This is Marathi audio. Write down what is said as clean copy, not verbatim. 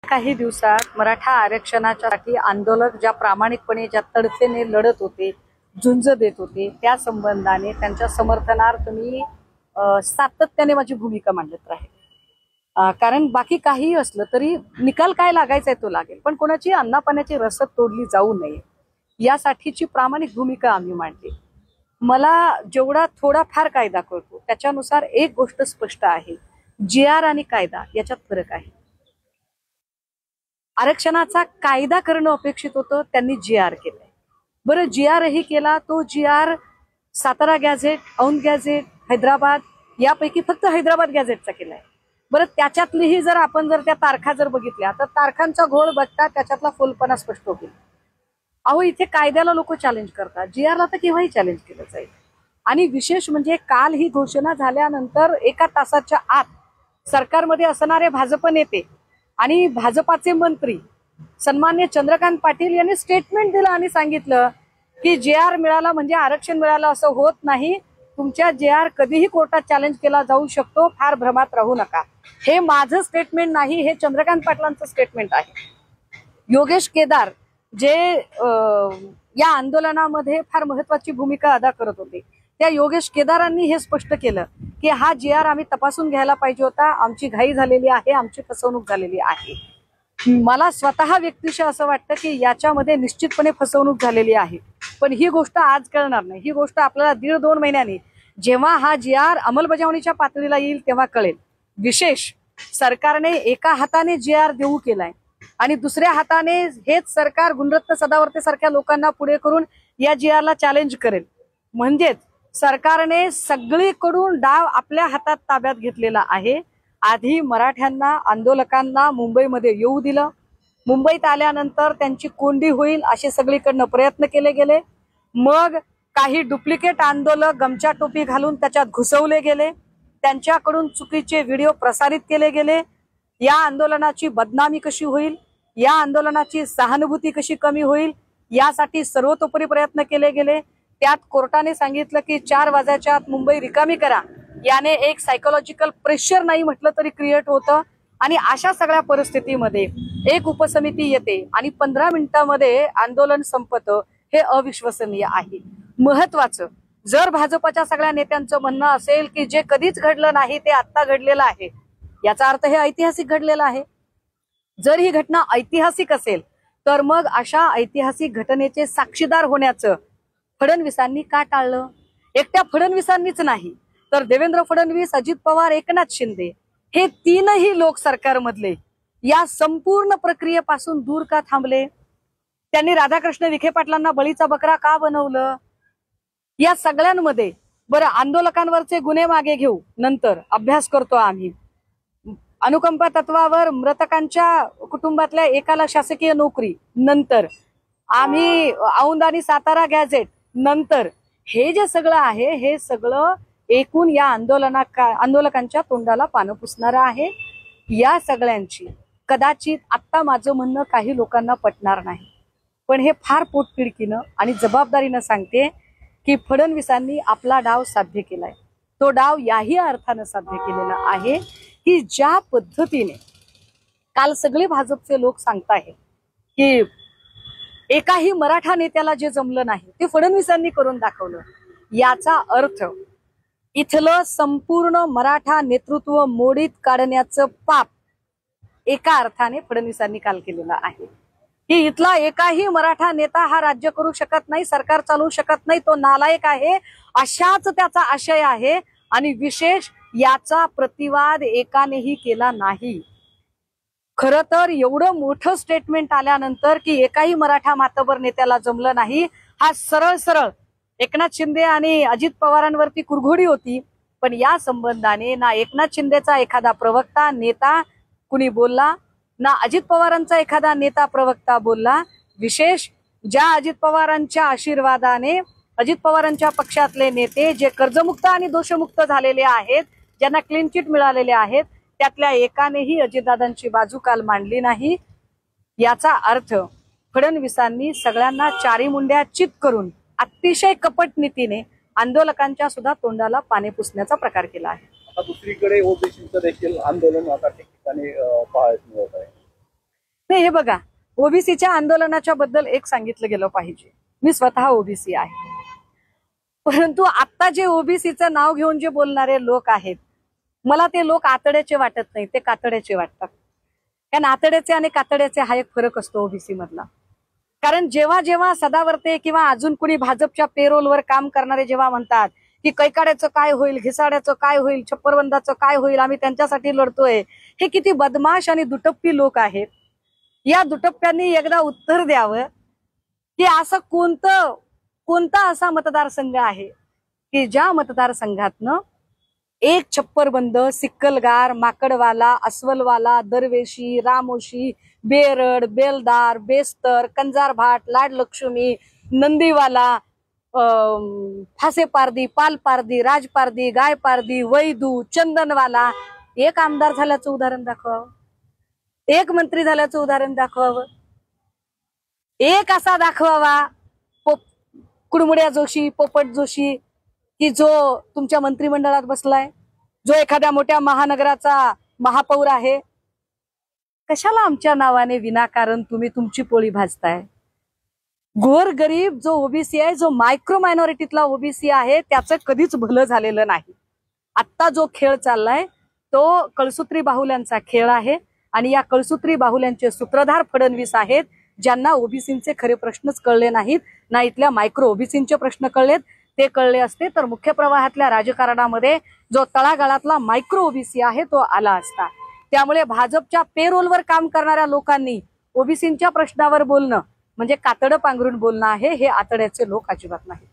काही दिवसात मराठा आरक्षणासाठी आंदोलक ज्या प्रामाणिकपणे ज्या तडफेने लढत होते, झुंज देत होते, त्या संबंधाने त्यांच्या समर्थनार्थ मी सातत्याने माझी भूमिका मांडत राहील। कारण बाकी काही असलं तरी निकाल काय लागायचा तो लागेल, पण कोणाची अन्नापाण्याची रसद तोडली जाऊ नये यासाठीची प्रामाणिक भूमिका आम्ही मांडली। मला जेवढा थोडाफार कायदा कळतो त्याच्यानुसार एक गोष्ट स्पष्ट आहे, GR आणि कायदा याच्यात फरक आहे। आरक्षणाचा कायदा करणं अपेक्षित होतं, त्यांनी GR केलाय। बरं, GR ही केला, तो GR Satara gadget, Aundh gadget, Hyderabad यापैकी फक्त हैदराबाद गॅझेटचा केलाय। बरं, त्याच्यातलीही जर आपण त्या तारखा जर बघितल्या तर तारखांचा घोळ बघता त्याच्यातला फुलपणा स्पष्ट होईल। अहो, इथे कायद्याला लोक चॅलेंज करतात, GRला तर केव्हाही चॅलेंज केलं जाईल। आणि विशेष म्हणजे काल ही घोषणा झाल्यानंतर 1 तासाच्या आत सरकारमध्ये असणारे भाजप नेते आणि भाजपाचे मंत्री सन्मान्य चंद्रकांत पाटील यांनी स्टेटमेंट दिलं आणि सांगितलं की GR मिळाला म्हणजे आरक्षण मिळालं असं होत नाही, तुमच्या GR कधीही कोर्टात चॅलेंज केला जाऊ शकतो, फार भ्रमात राहू नका। हे माझं स्टेटमेंट नाही, हे चंद्रकांत पाटलांचं स्टेटमेंट आहे। योगेश केदार जे या आंदोलनामध्ये फार महत्वाची भूमिका अदा करत होते, त्या योगेश केदारांनी हे स्पष्ट केलं की हा GR आम्ही तपासून घ्यायला पाहिजे होता, आमची घाई झालेली आहे, आमची फसवणूक झालेली आहे। मला स्वतः व्यक्तिशः असं वाटतं की याच्यामध्ये निश्चितपणे फसवणूक झालेली आहे, पण ही गोष्ट आज कळणार नाही। ही गोष्ट आपल्याला 1.5-2 महिन्यांनी जेव्हा हा GR अंमलबजावणीच्या पातळीला येईल तेव्हा कळेल। विशेष सरकारने एका हाताने GR देऊ केलाय आणि दुसऱ्या हाताने हेच सरकार गुणरत्न सदावर्ते सारख्या लोकांना पुढे करून या GRला चॅलेंज करेल। म्हणजेच सरकारने सगळीकडून डाव आपल्या हातात ताब्यात घेतलेला आहे। आधी मराठ्यांना, आंदोलकांना मुंबईमध्ये येऊ दिलं, मुंबईत आल्यानंतर त्यांची कोंडी होईल असे सगळीकडनं प्रयत्न केले गेले। मग काही डुप्लिकेट आंदोलक गमछा टोपी घालून त्याच्यात घुसवले गेले, त्यांच्याकडून चुकीचे व्हिडिओ प्रसारित केले गेले। या आंदोलनाची बदनामी कशी होईल, या आंदोलनाची सहानुभूती कशी कमी होईल यासाठी सर्वतोपरी प्रयत्न केले गेले। त्यात कोर्टाने सांगितलं की 4 वाजायच्या आत मुंबई रिकामी करा, याने एक सायकोलॉजिकल प्रेशर नाही म्हटलं तरी क्रिएट होतं। आणि अशा सगळ्या परिस्थितीमध्ये एक उपसमिती येते आणि 15 मिनिटांमध्ये आंदोलन संपतं, हे अविश्वसनीय आहे। महत्वाचं, जर भाजपच्या सगळ्या नेत्यांचं म्हणणं असेल की जे कधीच घडलं नाही ते आता घडलेलं आहे, याचा अर्थ हे ऐतिहासिक घडलेलं आहे। जर ही घटना ऐतिहासिक असेल तर मग अशा ऐतिहासिक घटनेचे साक्षीदार होण्याचं फडणवीसांनी का टाळलं? एकट्या फडणवीसांनीच नाही तर देवेंद्र फडणवीस, अजित पवार, एकनाथ शिंदे हे 3ही लोक सरकारमधले या संपूर्ण प्रक्रियेपासून दूर का थांबले? त्यांनी राधाकृष्ण विखे पाटलांना बळीचा बकरा का बनवलं? या सगळ्यांमध्ये बरं, आंदोलकांवरचे गुन्हे मागे घेऊ, नंतर अभ्यास करतो आम्ही। अनुकंपा तत्वावर मृतकांच्या कुटुंबातल्या एकाला शासकीय नोकरी, नंतर आम्ही औंध आणि सातारा गॅझेट, नंतर हे जे सगळं आहे हे सगळं एकूण या आंदोलकांच्या तोंडाला पानं पुसणारं आहे। या सगळ्यांची कदाचित आत्ता माझं म्हणणं काही लोकांना पटणार नाही, पण हे फार पोटतिडकीनं आणि जबाबदारीनं सांगते की फडणवीसांनी आपला डाव साध्य केलाय। तो डाव याही अर्थानं साध्य केलेला आहे की ज्या पद्धतीने काल सगळे भाजपचे लोक सांगताहेत की एकाही मराठा नेत्याला जे जमलं नाही ते फडणवीसांनी करून दाखवलं, याचा अर्थ इथलं संपूर्ण मराठा नेतृत्व मोडीत काढण्याचं पाप एका अर्थाने फडणवीसांनी काल केलेलं आहे। की इथला एकाही मराठा नेता हा राज्य करू शकत नाही, सरकार चालवू शकत नाही, तो नालायक आहे, अशाच त्याचा आशय आहे। आणि विशेष याचा प्रतिवाद एकानेही केला नाही। खरं तर एवढं मोठं स्टेटमेंट आल्यानंतर की एकाही मराठा मातबर नेत्याला जमलं नाही, हा सरळ सरळ एकनाथ शिंदे आणि अजित पवारांवरती कुरघोडी होती। पण या संबंधाने ना एकनाथ शिंदेचा एखादा प्रवक्ता नेता कुणी बोलला, ना अजित पवारांचा एखादा नेता प्रवक्ता बोलला। विशेष ज्या अजित पवारांच्या आशीर्वादाने अजित पवारांच्या पक्षातले नेते जे कर्जमुक्त आणि दोषमुक्त झालेले आहेत, ज्यांना क्लीन चिट मिळालेले आहेत, त्यातल्या एकानेही अजितदादांची बाजू काल मांडली नाही। याचा अर्थ फडणवीसांनी सगळ्यांना चारी मुंड्या चित करून अतिशय कपट नीतीने आंदोलकांच्या सुद्धा तोंडाला पाणी पुसण्याचा प्रकार केला आहे। दुसरीकडे ओबीसीचं देखील आंदोलन आता ठिकठिकाणी पाहायला मिळत आहे। आणि हे बघा, ओबीसीच्या आंदोलनाच्या बद्दल एक सांगितलं गेलं पाहिजे. मी स्वतः ओबीसी आहे, परंतु आता जे ओबीसीचं नाव घेऊन जे बोलणारे लोक आहेत, मला ते लोक आतड्याचे वाटत नाही, ते कातड्याचे वाटतात. कारण आतड्याचे आणि कातड्याचे हा एक फरक असतो ओबीसी मधला. कारण जेव्हा जेव्हा सदावर्ते किंवा अजून कुणी भाजपच्या पेरोलवर काम करणारे जेव्हा म्हणतात की कैकाड्याचं काय होईल, घिसाड्याचं काय होईल, छप्परबंदाचं काय होईल, आम्ही त्यांच्यासाठी लढतोय, हे किती बदमाश आणि दुटप्पी लोक आहेत. या दुटप्प्यांनी एकदा उत्तर द्यावं की असं कोणता असा मतदारसंघ आहे की ज्या मतदारसंघातनं एक छप्परबंद, सिक्कलगार, माकडवाला, अस्वलवाला, दरवेशी, रामोशी, बेरड, बेलदार, बेस्तर, कंजारभाट, लाडलक्ष्मी, नंदीवाला, फासेपारदी, पालपारदी, राजपारदी, गायपारदी, वैदू, चंदनवाला एक आमदार झाल्याचं उदाहरण दाखवावं, एक मंत्री झाल्याचं उदाहरण दाखवावं, एक असा दाखवावा कुडमुड्या जोशी, पोपट जोशी की जो तुमच्या मंत्रिमंडळात बसलाय, जो एखाद्या मोठ्या महानगराचा महापौर आहे. कशाला आमच्या नावाने विनाकारण तुम्ही तुमची पोळी भाजताय? गोर गरीब जो ओबीसी आहे, जो मायक्रो मायनॉरिटीतला ओबीसी आहे, त्याचं कधीच भलं झालेलं नाही. आत्ता जो खेळ चाललाय तो कळसूत्री बाहुल्यांचा खेळ आहे आणि या कळसूत्री बाहुल्यांचे सूत्रधार फडणवीस आहेत, ज्यांना ओबीसींचे खरे प्रश्नच कळले नाहीत, ना इथल्या मायक्रो ओबीसींचे प्रश्न कळलेत. ते कळले असते तर मुख्य प्रवाहातल्या राजकारणामध्ये जो तळागाळातला मायक्रो ओबीसी आहे तो आला असता. त्यामुळे भाजपच्या पेरोलवर काम करणाऱ्या लोकांनी ओबीसींच्या प्रश्नावर बोलणं म्हणजे कातडं पांघरून बोलणं आहे. हे आतड्याचे लोक अजिबात नाही.